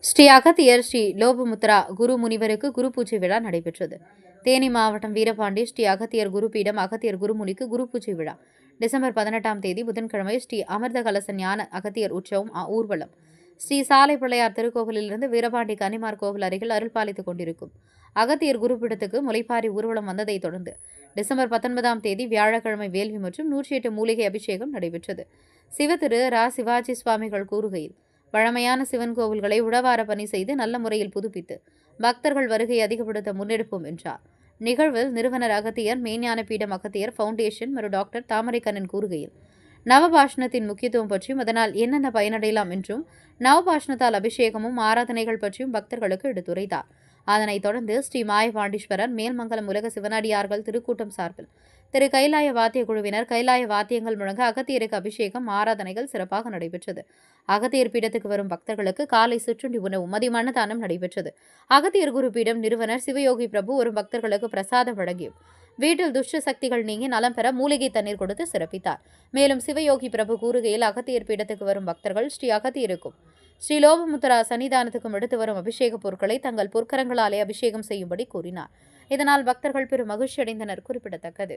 ஸ்ரீ அகத்தியர் ஸ்ரீ லோபமுத்ரா குரு முனிவருக்கு குரு பூஜை விழா நடைபெற்றது. தேனி மாவட்டம் வீரபாண்டி ஸ்ரீ அகத்தியர் குருபீடம் அகத்தியர் குருமுனிக்கு குரு பூஜை விழா டிசம்பர் 18ஆம் தேதி புதன்கிழமை ஸ்ரீ அமிர்த கலச ஞான அகத்தியர் உற்சவம் ஊர்வலம் ஸ்ரீ சாலை பிள்ளையார் திருக்கோவிலிருந்து வீரபாண்டி கன்னிமார் கோவில் அருகில் அருள்பாலித்துக் கொண்டிருக்கும் அகத்தியர் குருபீடத்துக்கு முளைப்பாரி ஊர்வலம் வந்ததை தொடர்ந்து டிசம்பர் 19ஆம் தேதி வியாழக்கிழமை வேள்வி மற்றும் 108 மூலிகை அபிஷேகம் நடைபெற்றது. சிவதிரு ரா சிவாஜி சுவாமிகள் கூறுகையில், பழமையான சிவன் கோவில்களை உழவார பணி செய்து நல்ல முறையில் புதுப்பித்து பக்தர்கள் வருகை அதிகப்படுத்த முன்னெடுப்போம் என்றார். நிகழ்வில் நிறுவனர் அகத்தியர் மெய்ஞான பீடம் அகத்தியர் ஃபவுண்டேஷன் மற்றும் டாக்டர் தாமரைக்கண்ணன் கூறுகையில், நவபாஷணத்தின் முக்கியத்துவம் பற்றியும் அதனால் என்னென்ன பயனடையலாம் என்றும் நவபாஷணத்தால் அபிஷேகமும் ஆராதனைகள் பற்றியும் பக்தர்களுக்கு எடுத்துரைத்தார். அதனைத் தொடர்ந்து ஸ்ரீ மாயபாண்டீஸ்வரர் மேல்மங்கலம் உலக சிவனடியார்கள் திருக்கூட்டம் சார்பில் திரு கைலாய வாத்திய குழுவினர் கைலாய வாத்தியங்கள் முழங்க அகத்தியருக்கு அபிஷேகம் ஆராதனைகள் சிறப்பாக நடைபெற்றது. அகத்தியர் பீடத்துக்கு வரும் பக்தர்களுக்கு காலை சிற்றுண்டி உணவு மதிய அன்னதானம் நடைபெற்றது. அகத்தியர் குரு பீடம் நிறுவனர் சிவயோகி பிரபு வரும் பக்தர்களுக்கு பிரசாதம் வழங்கியும் வீட்டில் துஷ்ட சக்திகள் நீங்கி நலம் பெற மூலிகை தண்ணீர் கொடுத்து சிறப்பித்தார். மேலும் சிவயோகி பிரபு கூறுகையில், அகத்தியர் பீடத்துக்கு வரும் பக்தர்கள் ஸ்ரீ அகத்தியருக்கும் ஸ்ரீ லோபமுத்ரா சன்னிதானத்துக்கும் எடுத்து வரும் அபிஷேக பொருட்களை தங்கள் பொற்கரங்களாலே அபிஷேகம் செய்யும்படி கூறினார். இதனால் பக்தர்கள் பெரும் மகிழ்ச்சி அடைந்தனர் குறிப்பிடத்தக்கது.